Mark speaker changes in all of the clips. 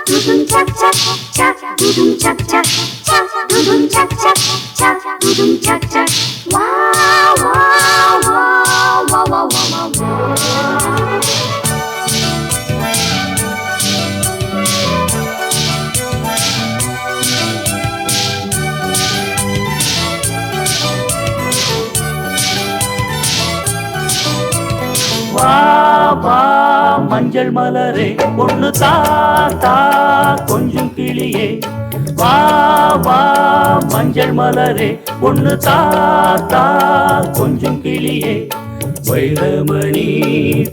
Speaker 1: dudum chak chak chak dudum chak chak chak dudum chak chak chak dudum chak chak wow wow wow wow wow wow wow
Speaker 2: வா வா மஞ்சள் மலரே பொண்ணு தாத்தா கொஞ்சம் கிளியே வா வா மஞ்சள் மலரே பொண்ணு தாத்தா கொஞ்சம் கிளியே வைரமணி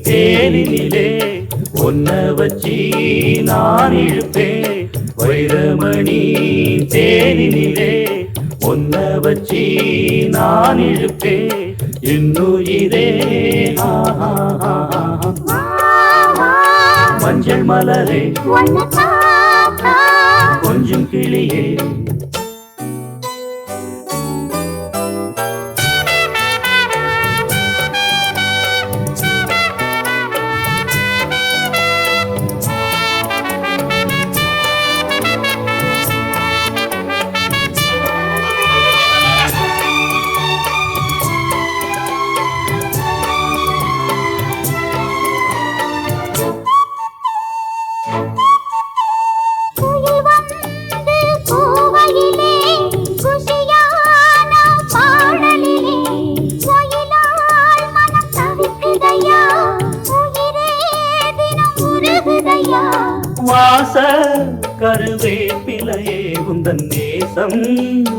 Speaker 2: தேனிலே ஒன்ன வச்சி நான் இழுப்பேன் வைரமணி தேனிலே ஒன்ன வச்சி நான் இழுப்பேன் இன்னுயிரே மஞ்சள் மலரே கொஞ்சம் கிளியே வாச கருவேப்பிலையே உந்தன் நேசம்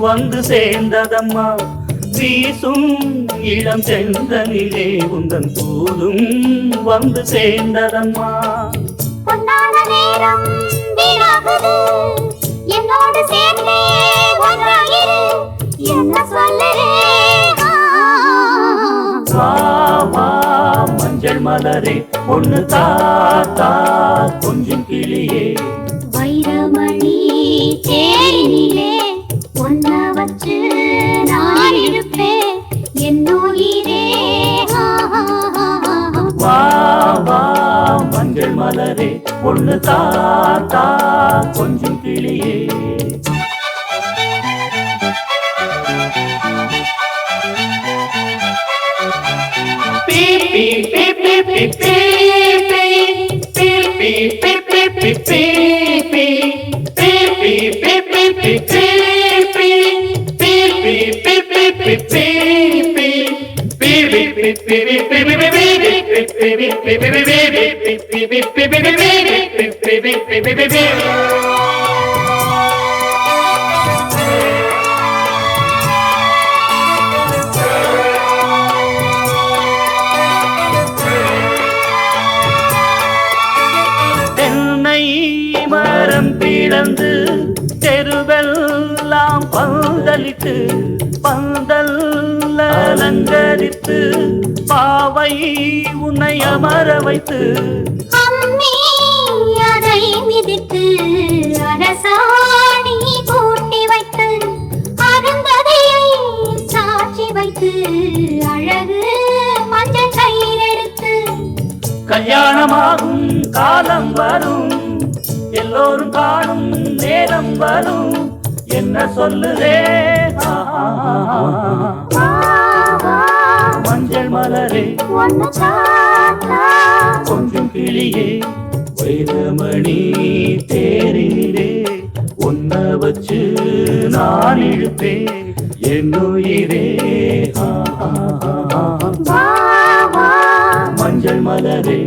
Speaker 2: வந்து சேர்ந்ததம்மா வீசும் இளம் செந்தனிலே உந்தன் தூதும் வந்து சேர்ந்ததம்மா
Speaker 1: பொன்னான நேரம் வீணாகுது என்னோடு சேர்ந்தே ஒன்றாயிரு என்ன சொல்லுறே
Speaker 2: வா வா மஞ்சள் மலரே பொண்ணு தாத்தா கொஞ்சம் கிளியே
Speaker 1: வைரமணி தேனிலே ஒன்ன வச்சு நான் இருப்பேன் என்னுயிரே
Speaker 2: வா வா மஞ்சள் மலரே பொண்ணு தாத்தா கொஞ்சம் கிளியே மரம் பிளந்து தெருவெல்லாம் பந்தலிட்டு பந்தல் அலங்கரித்து பாவை உன்னை அமர வைத்து
Speaker 1: அம்மி அதை மிதித்து அரசாணி கூட்டி வைத்து அருந்ததையை சாட்சி வைத்து அழகு மஞ்சள் கையில் எடுத்து
Speaker 2: கல்யாணமாகும் காலம் வரும் எல்லோரும் காணும் நேரம் வரும் என்ன சொல்லுதே மஞ்சள் மலரே கொஞ்சம் கிளியே வைரமணி தேரிலே ஒன்ன வச்சு நான் இழுப்பேன் என்னுயிரே மஞ்சள் மலரே